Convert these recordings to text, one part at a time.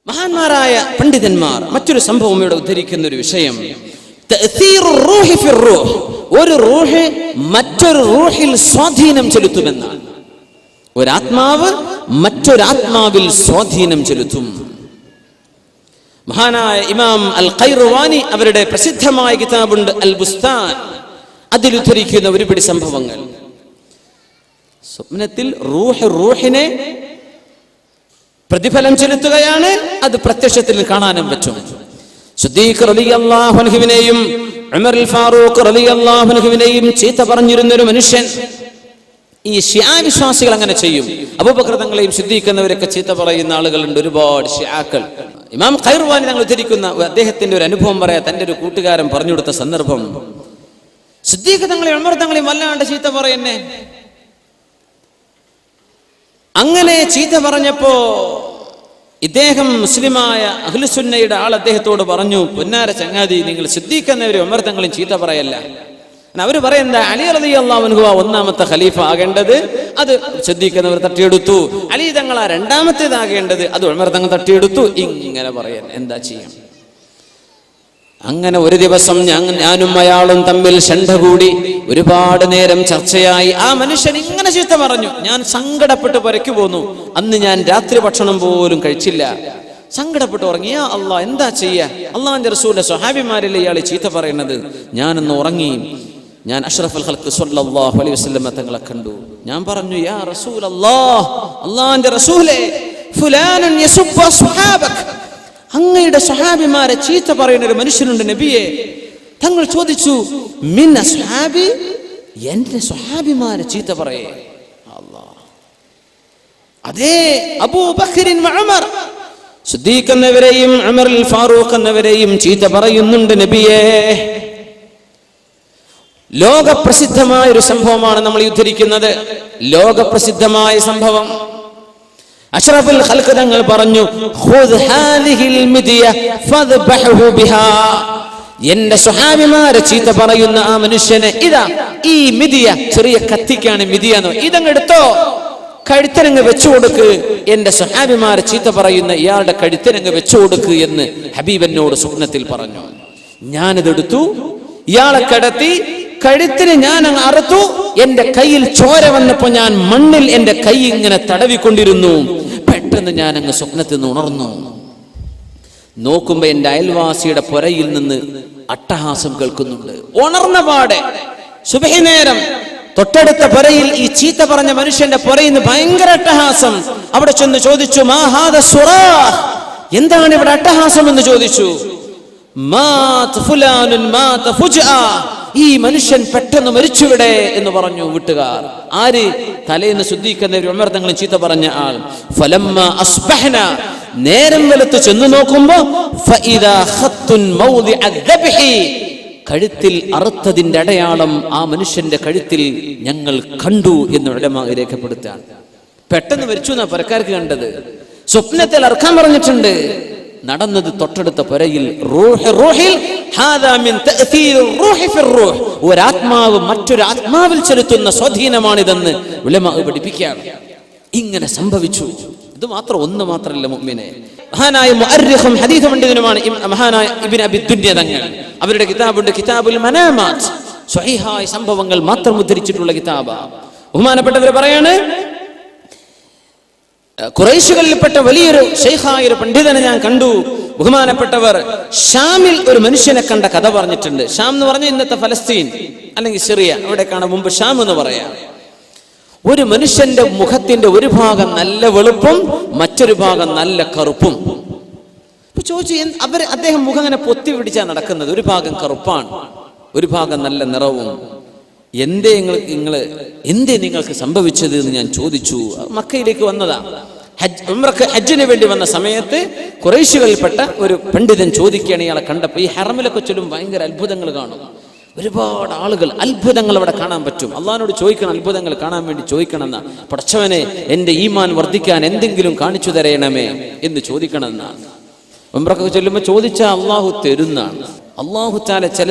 മഹാന്മാരായ പണ്ഡിതന്മാർ മറ്റൊരു സംഭവം ഇവിടെ ഉദ്ധരിക്കുന്ന ഒരു വിഷയം, ഒരു റൂഹ് മറ്റൊരു റൂഹിൽ സ്വാധീനം ചെലുത്തുമെന്നാണ്. ഒരാത്മാവ് മറ്റൊരാത്മാവിൽ സ്വാധീനം ചെലുത്തും. മഹാനായ ഇമാം അൽ ഖൈറുവാനി അവരുടെ പ്രസിദ്ധമായ കിതാബുണ്ട് അൽ ബുസ്താൻ, അതിൽ ഉദ്ധരിക്കുന്ന ഒരുപിടി സംഭവങ്ങൾ. സ്വപ്നത്തിൽ റൂഹിനെ പ്രതിഫലം ചെലുത്തുകയാണ്, അത് പ്രത്യക്ഷത്തിൽ കാണാനും പറ്റും. സിദ്ദീഖ് റളിയല്ലാഹു അൻഹുവിനെയും ഉമർ ഫാറൂഖ് റളിയല്ലാഹു അൻഹുവിനെയും ചീത്ത പറഞ്ഞിരുന്ന ഒരു മനുഷ്യൻ. ഈ ശിആ വിശ്വാസികൾ അങ്ങനെ ചെയ്യും. അബൂബക്കർ തങ്ങളെയും സിദ്ദീഖ് എന്നവരൊക്കെ ചീത്ത പറയുന്ന ആളുകളുണ്ട്, ഒരുപാട് ശിആക്കൾ. ഇമാം ഖൈറുവാനി തങ്ങൾ ഉദ്ധരിക്കുന്ന അദ്ദേഹത്തിന്റെ ഒരു അനുഭവം പറയാ. തന്റെ ഒരു കൂട്ടുകാരൻ പറഞ്ഞു കൊടുത്ത സന്ദർഭം, സിദ്ദീഖ് തങ്ങളെയും ഉമർ തങ്ങളെയും വല്ലാണ്ട് ചീത്ത പറയുന്നേ. അങ്ങനെ ചീത്ത പറഞ്ഞപ്പോ ഇദ്ദേഹം മുസ്ലിമായ അഹ്ലുസുന്നയുടെ ആൾ അദ്ദേഹത്തോട് പറഞ്ഞു, പൊന്നാര ചങ്ങാതി, നിങ്ങൾ സിദ്ദീഖ് എന്നവരും ഉമർ തങ്ങളെയും ചീത്ത പറയല്ല. അവര് പറയുന്നത് അലി റളിയല്ലാഹു അൻഹു ഒന്നാമത്തെ ഖലീഫ ആകേണ്ടത്, അത് സിദ്ദീഖ് എന്നവർ തട്ടിയെടുത്തു. അലി തങ്ങൾ രണ്ടാമത്തേതാകേണ്ടത്, അത് ഉമർ തങ്ങൾ തട്ടിയെടുത്തു. ഇങ്ങനെ പറയാൻ എന്താ ചെയ്യാം? അങ്ങനെ ഒരു ദിവസം ഞാനും അയാളും തമ്മിൽ ശണ്ട കൂടി, ഒരുപാട് നേരം ചർച്ചയായി. ആ മനുഷ്യൻ ഇങ്ങനെ ചീത്ത പറഞ്ഞു. ഞാൻ സങ്കടപ്പെട്ട് പുരയ്ക്ക് പോന്നു. അന്ന് ഞാൻ രാത്രി ഭക്ഷണം പോലും കഴിച്ചില്ല, സങ്കടപ്പെട്ട് ഉറങ്ങി. യാ അല്ലാഹ്, എന്താ ചെയ്യാ? അള്ളാഹുവിന്റെ റസൂലിന്റെ സ്വഹാബിമാരല്ലേ ഇയാളെ ചീത്ത പറയുന്നത്? ഞാനൊന്ന് ഉറങ്ങി. ഞാൻ അഷ്റഫുൽ ഖൽഖ് സ്വല്ലല്ലാഹു അലൈഹി വസല്ലം തങ്ങളെ കണ്ടു. ഞാൻ പറഞ്ഞു, യാ റസൂലല്ലാഹ്, അള്ളാഹുവിന്റെ റസൂലേ, ഫുലാനുൻ യസുബ്ബു അസ്ഹാബക, അങ്ങയുടെ സ്വഹാബിമാരെ ചീത്ത പറയുന്ന ഒരു മനുഷ്യനുണ്ട് നബിയെ. തങ്ങൾ ചോദിച്ചു, മിൻ അസ്ഹാബി, എന്റെ സ്വഹാബിമാരെ ചീത്ത പറയേ? അല്ലാഹ്, അതേ അബൂബക്കറിൻ ഉമർ, സിദ്ദീഖ് എന്നവരെയും ഉമർ ഫാറൂഖ് എന്നവരെയും ചീത്ത പറയുന്നുണ്ട് നബിയെ. ലോകപ്രസിദ്ധമായ ഒരു സംഭവമാണ് നമ്മൾ ഉദ്ധരിക്കുന്നത്. ലോകപ്രസിദ്ധമായ സംഭവം. അഷ്റഫുൽ ഖൽഖ് തങ്ങൾ പറഞ്ഞു, ഖുദ് ഹാദിഹിൽ മിദിയ ഫദ്ബഹു ബിഹാ, എന്റെ സ്വഹാബിമാരെ ചീത്ത പറയുന്ന ആ മനുഷ്യനെ ഇതാ ഈ മിദിയ, ചെറിയ കത്തിക്കാണ് മിദിയ എന്ന്, ഇതങ്ങ് എടുത്തോ, കഴുത്തരങ്ങ് വെച്ചു കൊടുക്ക്. എന്റെ സ്വഹാബിമാരെ ചീത്ത പറയുന്ന ഇയാളുടെ കഴുത്തരങ്ങ് വെച്ചു കൊടുക്ക് എന്ന് ഹബീബനോട് സ്വപ്നത്തിൽ പറഞ്ഞു. ഞാനിതെടുത്തു, ഇയാളെ കടത്തി, കഴുത്തിന് ഞാൻ അങ്ങ് അറുത്തു. എന്റെ കയ്യിൽ ചോര വന്നപ്പോ ഞാൻ മണ്ണിൽ എന്റെ കൈ ഇങ്ങനെ തടവിക്കൊണ്ടിരുന്നു. പെട്ടെന്ന് ഞാൻ അങ്ങ് സ്വപ്നത്തിൽ നിന്ന് ഉണർന്നു. നോക്കുമ്പോ എന്റെ അയൽവാസിയുടെ പുരയിൽ നിന്ന് അട്ടഹാസം കേൾക്കുന്നുണ്ട്. ഉണർന്ന പാടെ സുബഹി നേരം തൊട്ടടുത്ത പുരയിൽ ഈ ചീത്ത പറഞ്ഞ മനുഷ്യന്റെ പുരയിൽ നിന്ന് ഭയങ്കര അട്ടഹാസം. അവിടെ ചെന്ന് ചോദിച്ചു, മാ ഹാദ സുറാഹ്, എന്താണ് ഇവിടെ അട്ടഹാസം എന്ന് ചോദിച്ചു. മാത് ഫുലാനുൻ മാത ഫുജ്ആ, ഈ മനുഷ്യൻ പെട്ടെന്ന് മരിച്ചുവിടെ എന്ന് പറഞ്ഞു വീട്ടുകാർ. ആര്? തലേന്ന് സിദ്ദീഖ് എന്നവർ ഉമർ തങ്ങൾ ചീത്ത പറഞ്ഞ ആൾ. ഫലമ്മ അസ്ബഹന, നേരം വെളുത്ത് ചെന്ന് നോക്കുമ്പോ ഫഇദാ ഖത്തുൻ മൗദിഅ ദബ്ഹി, കഴുത്തിൽ അറുത്തതിന്റെ അടയാളം ആ മനുഷ്യന്റെ കഴുത്തിൽ ഞങ്ങൾ കണ്ടു എന്ന് ഉലമാ രേഖപ്പെടുത്താൻ. പെട്ടെന്ന് മരിച്ചു എന്നാ പരക്കാർക്ക് കണ്ടത്. സ്വപ്നത്തിൽ അറുക്കാൻ പറഞ്ഞിട്ടുണ്ട്. നടന്നത് തൊട്ടടുത്ത പുരയിൽ. ഒരാത്മാവ് മറ്റൊരു ആത്മാവിൽ ചെലുത്തുന്ന സ്വാധീനമാണിതെന്ന് ഉലമാ പഠിപ്പിക്കുകയാണ്. ഇങ്ങനെ സംഭവിച്ചു. ഇത് മാത്രം, ഒന്ന് മാത്രമല്ല മുഅ്മിനെ. മഹാനായ മുഅർരിഖും ഹദീസ് പണ്ഡിതനുമാണ് മഹാനായ ഇബ്നു അബി ദുനിയ തങ്ങൾ. അവരുടെ കിതാബുണ്ട് കിതാബുൽ മനാമാത്ത്, സ്വഹീഹായ സംഭവങ്ങൾ മാത്രം ഉദ്ധരിച്ചിട്ടുള്ള കിതാബാ. ബഹുമാനപ്പെട്ടവർ പറയാണ്, ഖുറൈശുകളിൽപ്പെട്ട വലിയൊരു ശൈഖായ ഒരു പണ്ഡിതനെ ഞാൻ കണ്ടു. ബഹുമാനപ്പെട്ടവർ ഷാമിൽ ഒരു മനുഷ്യനെ കണ്ട കഥ പറഞ്ഞിട്ടുണ്ട്. ഷാം എന്ന് പറഞ്ഞാൽ ഇന്നത്തെ ഫലസ്തീൻ അല്ലെങ്കിൽ സിറിയ, അവിടേക്കാണ് മുമ്പ് ഷാം എന്ന് പറയാം. ഒരു മനുഷ്യന്റെ മുഖത്തിന്റെ ഒരു ഭാഗം നല്ല വെളുപ്പും മറ്റൊരു ഭാഗം നല്ല കറുപ്പും. ചോദിച്ചു, അദ്ദേഹം മുഖം അങ്ങനെ പൊത്തി പിടിച്ചാ നടക്കുന്നത്. ഒരു ഭാഗം കറുപ്പാണ്, ഒരു ഭാഗം നല്ല നിറവും. എന്തേ നിങ്ങൾക്ക് സംഭവിച്ചത് എന്ന് ഞാൻ ചോദിച്ചു. മക്കയിലേക്ക് വന്നതാ, ഹജ്ജിന് വേണ്ടി വന്ന സമയത്ത് ഖുറൈശികളിൽപ്പെട്ട ഒരു പണ്ഡിതൻ ചോദിക്കുകയാണ് ഇയാളെ കണ്ടപ്പോൾ. ഈ ഹറമിലൊക്കെ ചൊല്ലും ഭയങ്കര അത്ഭുതങ്ങൾ കാണും. ഒരുപാട് ആളുകൾ അത്ഭുതങ്ങൾ അവിടെ കാണാൻ പറ്റും. അള്ളാഹിനോട് ചോദിക്കണം, അത്ഭുതങ്ങൾ കാണാൻ വേണ്ടി ചോദിക്കണം എന്നാ. പടച്ചവനെ, എന്റെ ഈമാൻ വർദ്ധിക്കാൻ എന്തെങ്കിലും കാണിച്ചു തരയണമേ എന്ന് ചോദിക്കണം എന്നാണ്. ഉംറക്ക് ചൊല്ലുമ്പോൾ ചോദിച്ചാൽ അള്ളാഹു തരുന്നാണ്. അള്ളാഹു താല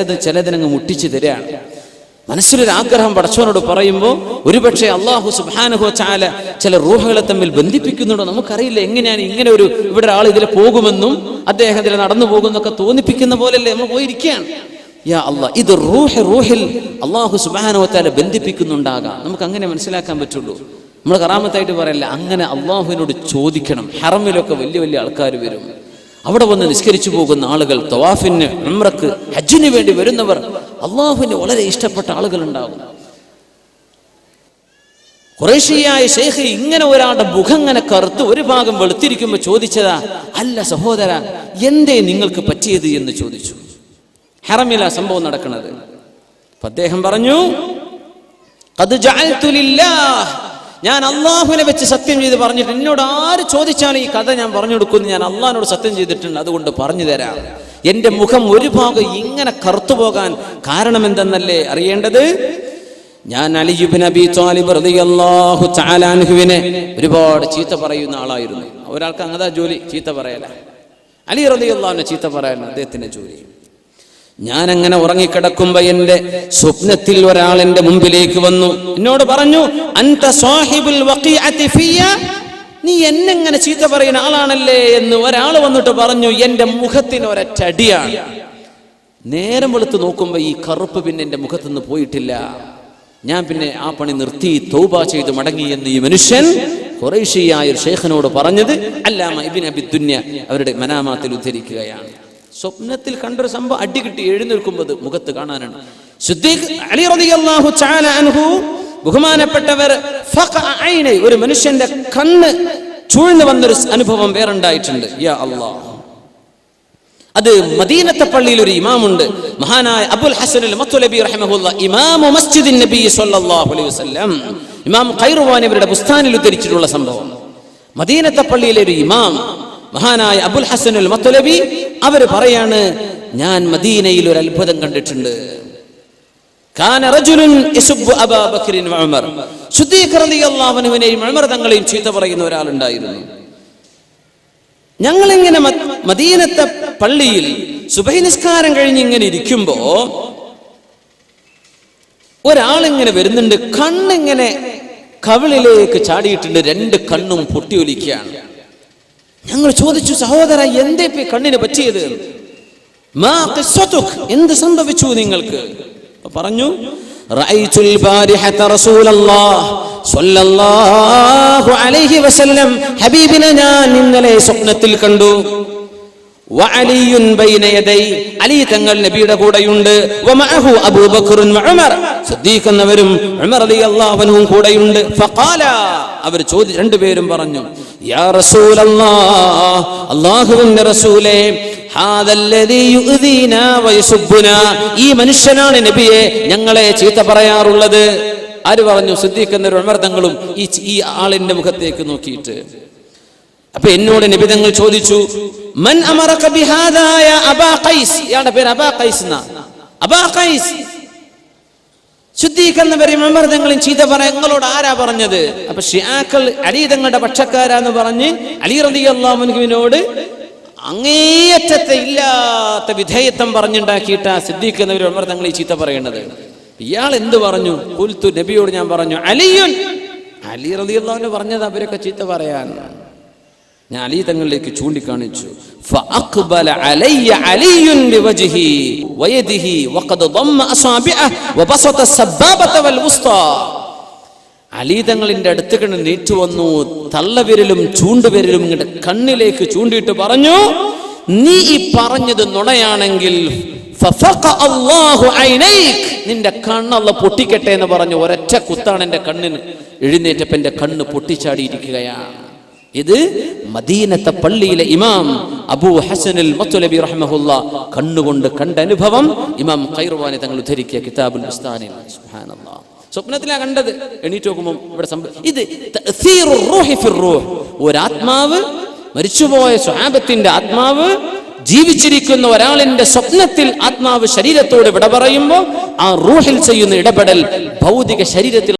ചിലതിനങ്ങ് മുട്ടിച്ചു തരാണ്. മനസ്സിലൊരു ആഗ്രഹം പടച്ചവനോട് പറയുമ്പോൾ ഒരുപക്ഷെ അല്ലാഹു സുബ്ഹാനഹു വ തആല ചില റൂഹുകളെ തമ്മിൽ ബന്ധിപ്പിക്കുന്നുണ്ടോ നമുക്കറിയില്ല. എങ്ങനെയാണ് ഇങ്ങനെ ഇവിടെ ഒരാൾ ഇതിൽ പോകുമെന്നും അദ്ദേഹം ഇതിൽ നടന്നു പോകുന്നൊക്കെ തോന്നിപ്പിക്കുന്ന പോലല്ലേ നമ്മൾ പോയിരിക്കുകയാണ്. യാ അല്ലാഹ്, ഇത് റൂഹിൽ അല്ലാഹു സുബ്ഹാനഹു വ തആല ബന്ധിപ്പിക്കുന്നുണ്ടാകാം. നമുക്ക് അങ്ങനെ മനസ്സിലാക്കാൻ പറ്റുള്ളൂ. നമ്മൾ കറാമത്തായിട്ട് പറയല്ല, അങ്ങനെ അള്ളാഹുവിനോട് ചോദിക്കണം. ഹറമിലൊക്കെ വലിയ വലിയ ആൾക്കാർ വരും, അവിടെ വന്ന് നിസ്കരിച്ചു പോകുന്ന ആളുകൾ, തവാഫിന്, ഉംറക്ക്, ഹജ്ജിന് വേണ്ടി വരുന്നവർ, അള്ളാഹുവിന് വളരെ ഇഷ്ടപ്പെട്ട ആളുകൾ ഉണ്ടാകും. ഖുറൈശിയായ ശൈഖ് ഇങ്ങനെ ഒരാളുടെ മുഖം ഇങ്ങനെ കറുത്ത് ഒരു ഭാഗം വെളുത്തിരിക്കുമ്പോൾ ചോദിച്ചതാ, അല്ല സഹോദര, എന്തേ നിങ്ങൾക്ക് പറ്റിയത് എന്ന് ചോദിച്ചു. ഹറമിലാ സംഭവം നടക്കുന്നത്. അപ്പൊ അദ്ദേഹം പറഞ്ഞു, ഖദ് ജഅൽതു ലില്ലാഹ്, ഞാൻ അള്ളാഹുവിനെ വെച്ച് സത്യം ചെയ്ത് പറഞ്ഞിട്ട്, എന്നോട് ആര് ചോദിച്ചാലും ഈ കഥ ഞാൻ പറഞ്ഞു കൊടുക്കുന്നു, ഞാൻ അള്ളാഹിനോട് സത്യം ചെയ്തിട്ടുണ്ട്, അതുകൊണ്ട് പറഞ്ഞു തരാം. എന്റെ മുഖം ഒരു ഭാഗം ഇങ്ങനെ കറുത്തു പോകാൻ കാരണം എന്തെന്നല്ലേ അറിയേണ്ടത്? ഞാൻ അലി ഇബ്നു അബീ ത്വാലിബ് റളിയല്ലാഹു തആല അൻഹുവിനെ ഒരുപാട് ചീത്ത പറയുന്ന ആളായിരുന്നു. ഒരാൾക്ക് അങ്ങതാ ജോലി, ചീത്ത പറയല. അലി റളിയല്ലാഹു അൻഹു ചീത്ത പറയാനാണ് അദ്ദേഹത്തിന്റെ ജോലി. ഞാൻ അങ്ങനെ ഉറങ്ങിക്കിടക്കുമ്പോ എന്റെ സ്വപ്നത്തിൽ ഒരാൾ എന്റെ മുമ്പിലേക്ക് വന്നു, എന്നോട് പറഞ്ഞു, അൻത സാഹിബുൽ വഖീഅതി ഫിയ, നീ എന്നെങ്ങനെ ചീത്ത പറയുന്ന ആളാണല്ലേ എന്ന് ഒരാൾ വന്നിട്ട് പറഞ്ഞു. എന്റെ മുഖത്തിന് ഒരറ്റടിയാണ്. നേരം വെളുത്ത് നോക്കുമ്പോ ഈ കറുപ്പ് പിന്നെ എന്റെ മുഖത്തുനിന്ന് പോയിട്ടില്ല. ഞാൻ പിന്നെ ആ പണി നിർത്തി തൗബ ചെയ്ത് മടങ്ങി എന്ന് ഈ മനുഷ്യൻ ഖുറൈശിയായ ഒരു ശൈഖിനോട് പറഞ്ഞത് അല്ലാമ ഇബ്നു അബി ദുനിയ അവരുടെ മനാമാത്തിൽ ഉദ്ധരിക്കുകയാണ്. സ്വപ്നത്തിൽ കണ്ടൊരു സംഭവം അടി കിട്ടി എഴുന്നേൽക്കുമ്പോൾ മുഖത്ത് കാണാനാണ്. സിദ്ദീഖ് അലി റളിയല്ലാഹു തആല അൻഹു ബഹുമാനപ്പെട്ടവർ ഒരു മനുഷ്യന്റെ കണ്ണ് ചൂഴ്ന്നു വന്നൊരു അനുഭവം വേറുണ്ടായിട്ടുണ്ട്. യാ അല്ലാഹ്, അത് മദീനത്തെ പള്ളിയിൽ ഒരു ഇമാമുണ്ട്, മഹാനായ അബുൽ ഹസൻ അൽ മത്ലബി റഹിമഹുല്ലാ, ഇമാമു മസ്ജിദിൻ നബി സല്ലല്ലാഹു അലൈഹി വസല്ലം, ഇമാം ഖൈറുവാനി അവരുടെ ബുസ്താനിൽ ഉദ്ധരിച്ചിട്ടുള്ള സംഭവം. മദീനത്തെ പള്ളിയിലെ ഒരു ഇമാം മഹാനായ അബുൽ ഹസൻ അൽ മത്ലബി അവര് പറയാണ്, ഞാൻ മദീനയിൽ ഒരു അത്ഭുതം കണ്ടിട്ടുണ്ട്. കാന റജുലുൻ യസുബ്ബു അബൂ ബക്കറിൻ വ ഉമർ, സിദ്ദീഖ് റളിയല്ലാഹു അൻഹുവിനെയും ഉമർ തങ്ങളെയും ചീത്ത പറയുന്ന ഒരാളുണ്ടായിരുന്നു. ഞങ്ങളിങ്ങനെ മദീനത്തെ പള്ളിയിൽ സുബഹി നിസ്കാരം കഴിഞ്ഞ് ഇങ്ങനെ ഇരിക്കുമ്പോ ഒരാളിങ്ങനെ വരുന്നുണ്ട്, കണ്ണിങ്ങനെ കവിളിലേക്ക് ചാടിയിട്ടുണ്ട്, രണ്ട് കണ്ണും പൊട്ടിയൊലിക്കുകയാണ്. ഞങ്ങൾ ചോദിച്ചു, സഹോദര, എന്തേ കണ്ണിന് പറ്റിയത്? മാ ഖിസ്സതുക്, എന്ത് സംഭവിച്ചു നിങ്ങൾക്ക്? പറഞ്ഞു, റഅയ്തുൽ ബാരിഹത റസൂലല്ലാഹ് സ്വല്ലല്ലാഹു അലൈഹി വസല്ലം, ഹബീബിനെ ഞാൻ ഇന്നലെ സ്വപ്നത്തിൽ കണ്ടു. വഅലിയുൻ ബൈന യദൈ, അലി തങ്ങൾ നബിയുടെ കൂടെയുണ്ട്. വമഅഹു അബൂബക്കറുൻ വഉമർ, സിദ്ദീഖ് എന്നവരും ഉമർ റളിയല്ലാഹു അൻഹു കൂടെയുണ്ട്. ഫഖാല, അവർ രണ്ടുപേരും പറഞ്ഞു, യാ റസൂലല്ലാഹ്, അല്ലാഹുവിന്റെ റസൂലേ, ഹാദല്ലദീ യുഅ്ദീനാ വയസുബ്ബുനാ, ഈ മനുഷ്യനാണ് നബിയെ ഞങ്ങളെ ചീത്ത പറയാറുള്ളത്. ആര് പറഞ്ഞു? സിദ്ദീഖ് എന്നവരും ഉമർ തങ്ങളും ഈ ആളിന്റെ മുഖത്തേക്ക് നോക്കിയിട്ട്. അപ്പൊ എന്നോട് നബി തങ്ങൾ ചോദിച്ചു, മൻ അമറക ബിഹാദാ യാ അബാ ഖൈസ്, ഇയാളുടെ പേര് അബാ ഖൈസ് എന്നാ. അബാ ഖൈസ്, സിദ്ദീഖ് എന്നവരും ഉമർ തങ്ങളും ചീത്ത പറയാൻ നിങ്ങളോട് ആരാ പറഞ്ഞത്? അപ്പൊ ഷിയാക്കൾ അലി തങ്ങളുടെ പക്ഷക്കാരാന്ന് പറഞ്ഞ് അലി റളിയല്ലാഹു അൻഹുവിനോട് അങ്ങേയറ്റത്തെ ഇല്ലാത്ത വിധേയത്വം പറഞ്ഞുണ്ടാക്കിയിട്ടാ സിദ്ദീഖ് എന്നവരും ഉമർ തങ്ങൾ ഈ ചീത്ത പറയുന്നത്. ഇയാൾ എന്ത് പറഞ്ഞു? ഖുൽതു, നബിയോട് ഞാൻ പറഞ്ഞു, അലിയുൻ, അലി റളിയല്ലാഹു അൻഹു പറഞ്ഞത് അവരൊക്കെ ചീത്ത പറയാൻ. ഞാൻ അലി തങ്ങളിലേക്ക് ചൂണ്ടിക്കാണിച്ചു. ഫഅഖ്ബല അലയ്യ അലിയുൻ ബിവജ്ഹി വയദിഹി വഖദ് ദമ്മ അസാബിഅഹ വബസത സബ്ബാബത വൽ വുസ്താ, അലി തങ്ങളിന്റെ അടുത്ത് കണ്ട് നീറ്റു വന്നു, തള്ളവിരലും ചൂണ്ടുവിരലും ഇങ്ങോട്ട് കണ്ണിലേക്ക് ചൂണ്ടിയിട്ട് പറഞ്ഞു, നീ ഈ പറഞ്ഞത് നുണയാണെങ്കിൽ നിന്റെ കണ്ണല്ല പൊട്ടിക്കട്ടെ എന്ന് പറഞ്ഞു. ഒരൊറ്റ കുത്താണ് എന്റെ കണ്ണിന് എഴുന്നേറ്റപ്പോ എന്റെ കണ്ണ് പൊട്ടിച്ചാടിയിരിക്കുകയാണ്. ഇത് മദീനത്തെ പള്ളിയിലെ ഇമാം അബൂ ഹസൻ അൽ മത്ലബി റഹ്മഹുല്ലാ കണ്ണുകൊണ്ട് കണ്ട അനുഭവം ഇമാം ഖൈറുവാനി തങ്ങൾ ഉദ്ധരിക്കിയ കിതാബുൽ ബുസ്താനിൽ. സുബ്ഹാനല്ലാഹ്, സ്വപ്നത്തിലാണ് കണ്ടത്. എണീറ്റ് നോക്കുമ്പോൾ ഇവിടെ ഇത് തഅ്സീറുർ റൂഹി ഫിർ റൂഹ്, ഒരാത്മാവ്, മരിച്ചുപോയ സ്വഹാബത്തിന്റെ ആത്മാവ് ജീവിച്ചിരിക്കുന്ന ഒരാളിന്റെ സ്വപ്നത്തിൽ ആത്മാവ് ശരീരത്തോട് വിട പറയുമ്പോൾ ആ റൂഹിൽ ചെയ്യുന്ന ഇടപെടൽ ഭൗതിക ശരീരത്തിൽ